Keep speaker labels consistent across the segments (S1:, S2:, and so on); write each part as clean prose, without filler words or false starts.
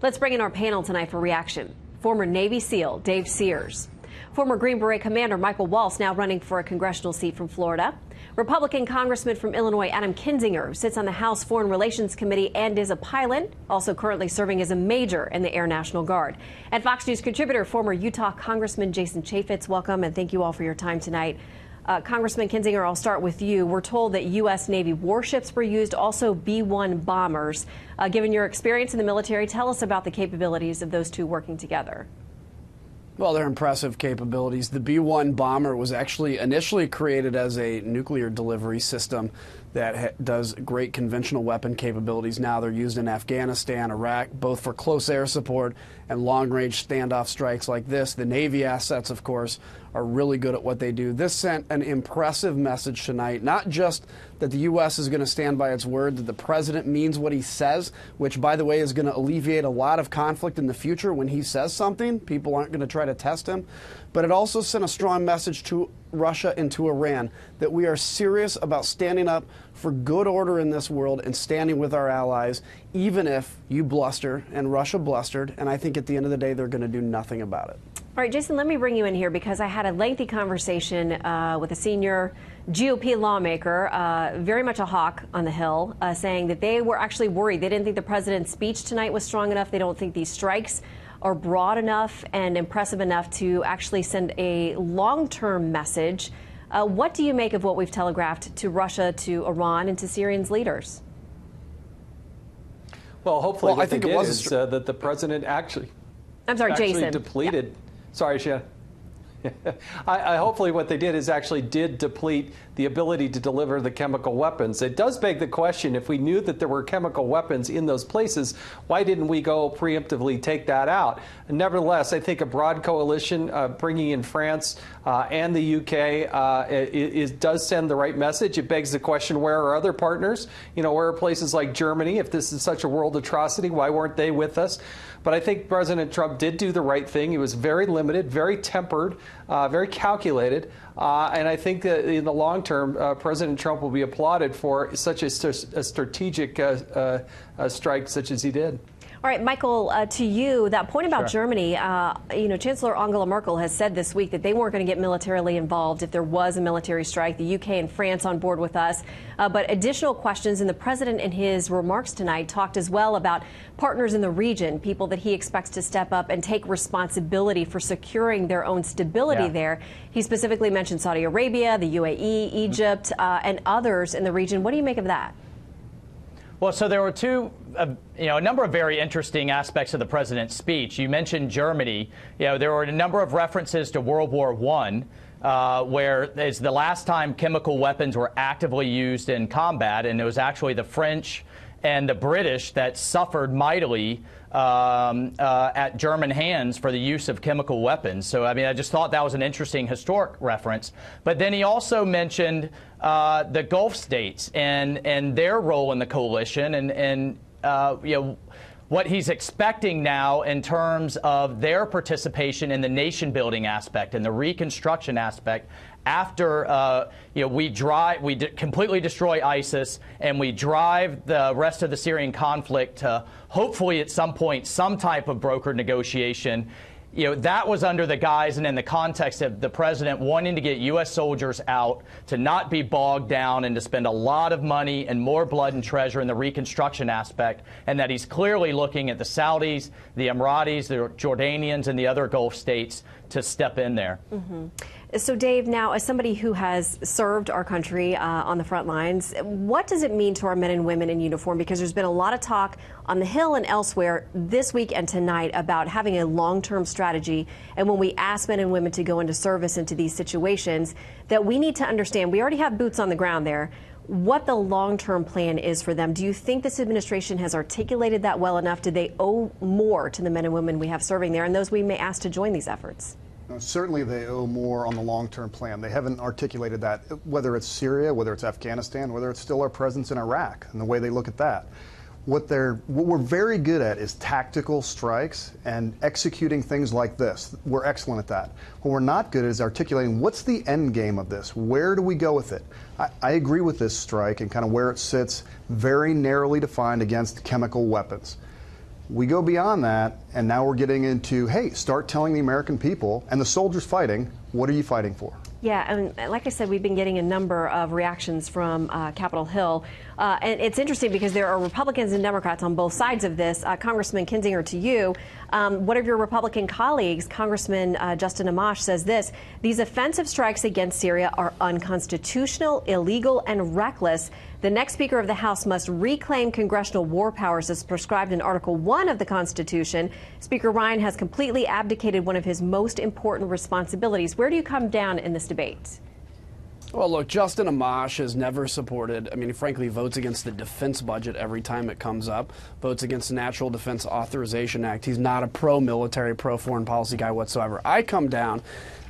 S1: Let's bring in our panel tonight for reaction. Former Navy SEAL Dave Sears. Former Green Beret Commander Michael Waltz, now running for a congressional seat from Florida. Republican Congressman from Illinois Adam Kinzinger, who sits on the House Foreign Relations Committee and is a pilot, also currently serving as a major in the Air National Guard. And Fox News contributor, former Utah Congressman Jason Chaffetz, welcome, and thank you all for your time tonight. Congressman Kinzinger, I'll start with you. We're told that U.S. Navy warships were used, also B-1 bombers. Given your experience in the military, tell us about the capabilities of those two working together.
S2: Well, they're impressive capabilities. The B-1 bomber was actually initially created as a nuclear delivery system that does great conventional weapon capabilities. Now they're used in Afghanistan, Iraq, both for close air support and long-range standoff strikes like this. The Navy assets, of course, are really good at what they do. This sent an impressive message tonight, not just that the U.S. is going to stand by its word, that the president means what he says, which, by the way, is going to alleviate a lot of conflict in the future. When he says something, people aren't going to try to test him. But it also sent a strong message to Russia and to Iran that we are serious about standing up for good order in this world and standing with our allies, even if you bluster and Russia blustered. And I think at the end of the day, they're going to do nothing about it.
S1: All right, Jason, let me bring you in here because I had a lengthy conversation with a senior GOP lawmaker, very much a hawk on the Hill, saying that they were actually worried. They didn't think the president's speech tonight was strong enough. They don't think these strikes are broad enough and impressive enough to actually send a long-term message. What do you make of what we've telegraphed to Russia, to Iran, and to Syrians' leaders?
S3: Well, hopefully what I think it was is that the president actually...
S1: I'm sorry, Jason.
S3: Depleted.
S1: Yeah.
S3: Sorry, Shannon. I hopefully what they did is actually did deplete the ability to deliver the chemical weapons. It does beg the question, if we knew that there were chemical weapons in those places, why didn't we go preemptively take that out? And nevertheless, I think a broad coalition bringing in France and the UK does send the right message. It begs the question, where are other partners? You know, where are places like Germany? If this is such a world atrocity, why weren't they with us? But I think President Trump did do the right thing. He was very limited, very tempered, very calculated. And I think that in the long term, President Trump will be applauded for such a strategic strike such as he did.
S1: All right, Michael, to you, that point about
S3: Sure.
S1: Germany, Chancellor Angela Merkel has said this week that they weren't going to get militarily involved if there was a military strike. The UK and France on board with us. But additional questions, and the president in his remarks tonight talked as well about partners in the region, people that he expects to step up and take responsibility for securing their own stability there. He specifically mentioned Saudi Arabia, the UAE, Egypt, and others in the region. What do you make of that?
S4: Well, so there were a number of very interesting aspects of the president's speech. You mentioned Germany. There were a number of references to World War I, where it's the last time chemical weapons were actively used in combat, and it was actually the French and the British that suffered mightily at German hands for the use of chemical weapons. So, I mean, I just thought that was an interesting historic reference. But then he also mentioned the Gulf states and their role in the coalition and what he's expecting now in terms of their participation in the nation-building aspect and the reconstruction aspect after we completely destroy ISIS and we drive the rest of the Syrian conflict to hopefully at some point some type of brokered negotiation. That was under the guise and in the context of the president wanting to get U.S. soldiers out, to not be bogged down and to spend a lot of money and more blood and treasure in the reconstruction aspect, and that he's clearly looking at the Saudis, the Emiratis, the Jordanians, and the other Gulf states to step in there.
S1: Mm-hmm. So, Dave, now, as somebody who has served our country on the front lines, what does it mean to our men and women in uniform? Because there's been a lot of talk on the Hill and elsewhere this week and tonight about having a long-term strategy. And when we ask men and women to go into service into these situations, that we need to understand, we already have boots on the ground there, what the long-term plan is for them. Do you think this administration has articulated that well enough? Do they owe more to the men and women we have serving there and those we may ask to join these efforts?
S5: Certainly they owe more on the long-term plan. They haven't articulated that, whether it's Syria, whether it's Afghanistan, whether it's still our presence in Iraq, and the way they look at that. What we're very good at is tactical strikes and executing things like this. We're excellent at that. What we're not good at is articulating what's the end game of this? Where do we go with it? I agree with this strike and kind of where it sits, very narrowly defined against chemical weapons. We go beyond that, and now we're getting into, hey, start telling the American people and the soldiers fighting, what are you fighting for?
S1: Yeah, and like I said, we've been getting a number of reactions from Capitol Hill. And it's interesting because there are Republicans and Democrats on both sides of this. Congressman Kinzinger, to you, one of your Republican colleagues, Congressman Justin Amash, says this: these offensive strikes against Syria are unconstitutional, illegal, and reckless. The next Speaker of the House must reclaim congressional war powers as prescribed in Article 1 of the Constitution. Speaker Ryan has completely abdicated one of his most important responsibilities. Where do you come down in this debate?
S2: Well, look, Justin Amash has never supported, he frankly votes against the defense budget every time it comes up, votes against the Natural Defense Authorization Act. He's not a pro-military, pro-foreign policy guy whatsoever. I come down,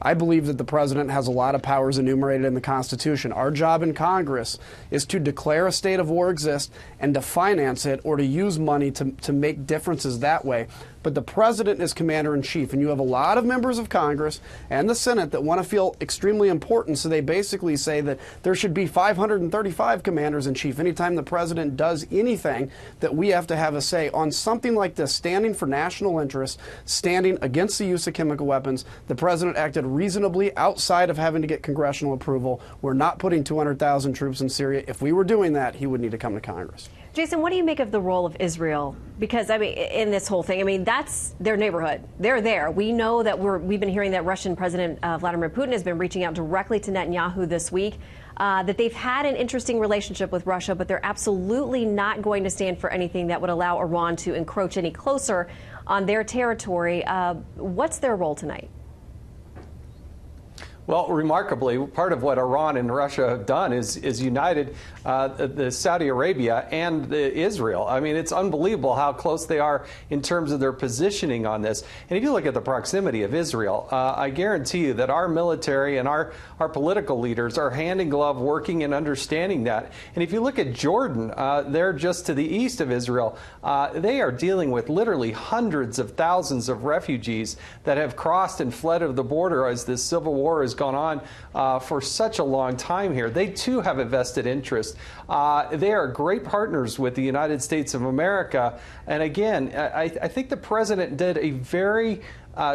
S2: I believe that the president has a lot of powers enumerated in the Constitution. Our job in Congress is to declare a state of war exists and to finance it or to use money to make differences that way. But the president is commander-in-chief, and you have a lot of members of Congress and the Senate that want to feel extremely important, so they basically say that there should be 535 commanders-in-chief. Anytime the president does anything, that we have to have a say on something like this, standing for national interests, standing against the use of chemical weapons. The president acted reasonably outside of having to get congressional approval. We're not putting 200,000 troops in Syria. If we were doing that, he would need to come to Congress.
S1: Jason, what do you make of the role of Israel? Because, in this whole thing, that's their neighborhood. They're there. We know that we've been hearing that Russian President Vladimir Putin has been reaching out directly to Netanyahu this week, that they've had an interesting relationship with Russia, but they're absolutely not going to stand for anything that would allow Iran to encroach any closer on their territory. What's their role tonight?
S3: Well, remarkably, part of what Iran and Russia have done is united the Saudi Arabia and Israel. It's unbelievable how close they are in terms of their positioning on this. And if you look at the proximity of Israel, I guarantee you that our military and our political leaders are hand in glove working and understanding that. And if you look at Jordan, they're just to the east of Israel. They are dealing with literally hundreds of thousands of refugees that have crossed and fled over the border as this civil war has gone on for such a long time here. They too have a vested interest. They are great partners with the United States of America. And again, I think the president did a very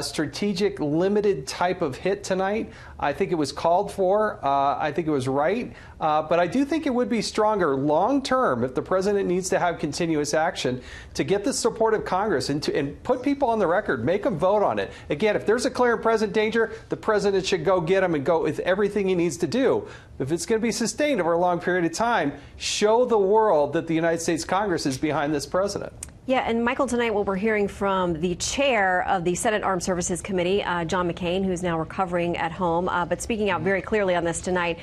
S3: strategic, limited type of hit tonight. I think it was called for. I think it was right. But I do think it would be stronger long term if the president needs to have continuous action to get the support of Congress and put people on the record, make them vote on it. Again, if there's a clear and present danger, the president should go get them and go with everything he needs to do. If it's going to be sustained over a long period of time, show the world that the United States Congress is behind this president.
S1: Yeah, and Michael, tonight what we're hearing from the chair of the Senate Armed Services Committee, John McCain, who's now recovering at home, but speaking out very clearly on this tonight.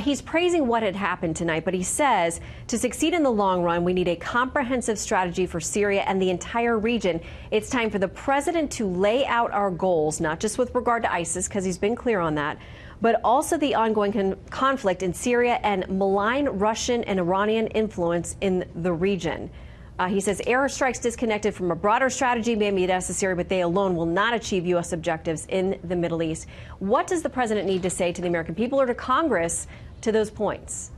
S1: He's praising what had happened tonight, but he says to succeed in the long run, we need a comprehensive strategy for Syria and the entire region. It's time for the president to lay out our goals, not just with regard to ISIS, because he's been clear on that, but also the ongoing conflict in Syria and malign Russian and Iranian influence in the region. He says airstrikes disconnected from a broader strategy may be necessary, but they alone will not achieve U.S. objectives in the Middle East. What does the president need to say to the American people or to Congress to those points?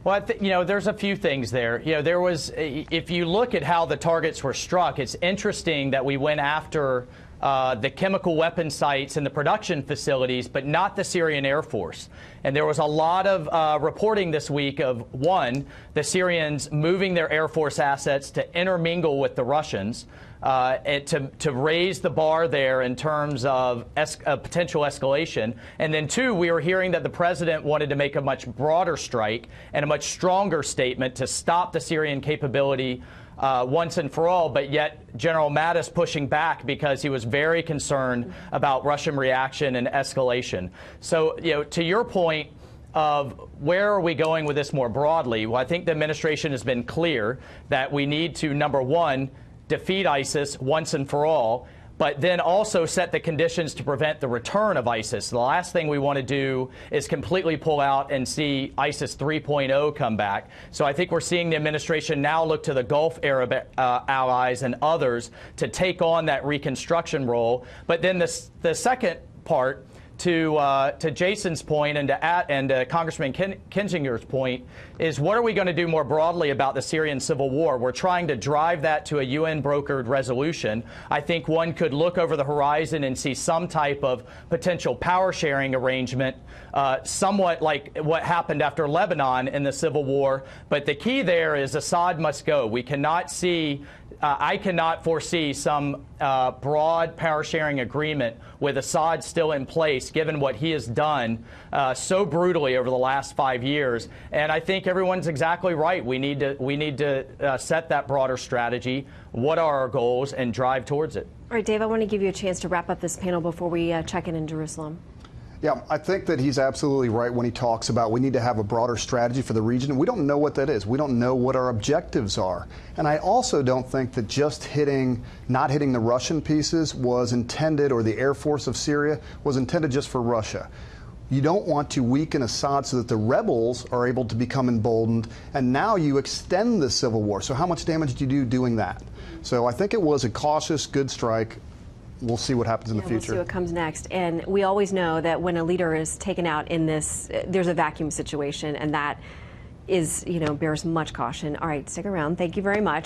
S4: Well, there's a few things there. There was, if you look at how the targets were struck, it's interesting that we went after the chemical weapon sites and the production facilities, but not the Syrian Air Force. And there was a lot of reporting this week of, one, the Syrians moving their Air Force assets to intermingle with the Russians, and to raise the bar there in terms of potential escalation. And then, two, we were hearing that the president wanted to make a much broader strike and a much stronger statement to stop the Syrian capability once and for all, but yet General Mattis pushing back because he was very concerned about Russian reaction and escalation. So, to your point of where are we going with this more broadly, well, I think the administration has been clear that we need to, number one, defeat ISIS once and for all, but then also set the conditions to prevent the return of ISIS. The last thing we want to do is completely pull out and see ISIS 3.0 come back. So I think we're seeing the administration now look to the Gulf Arab allies and others to take on that reconstruction role. But then the second part, to Jason's point and to Congressman Kinzinger's point is, what are we going to do more broadly about the Syrian civil war? We're trying to drive that to a UN-brokered resolution. I think one could look over the horizon and see some type of potential power-sharing arrangement, somewhat like what happened after Lebanon in the civil war. But the key there is Assad must go. We cannot see I cannot foresee some broad power-sharing agreement with Assad still in place, given what he has done so brutally over the last 5 years. And I think everyone's exactly right. We need to set that broader strategy. What are our goals, and drive towards it.
S1: All right, Dave, I want to give you a chance to wrap up this panel before we check in Jerusalem.
S5: Yeah, I think that he's absolutely right when he talks about we need to have a broader strategy for the region. We don't know what that is. We don't know what our objectives are. And I also don't think that just not hitting the Russian pieces was intended, or the Air Force of Syria was intended just for Russia. You don't want to weaken Assad so that the rebels are able to become emboldened, and now you extend the civil war. So how much damage do you do doing that? So I think it was a cautious, good strike. We'll see what happens in the future.
S1: We'll see what comes next. And we always know that when a leader is taken out in this, there's a vacuum situation, and that is, bears much caution. All right, stick around. Thank you very much.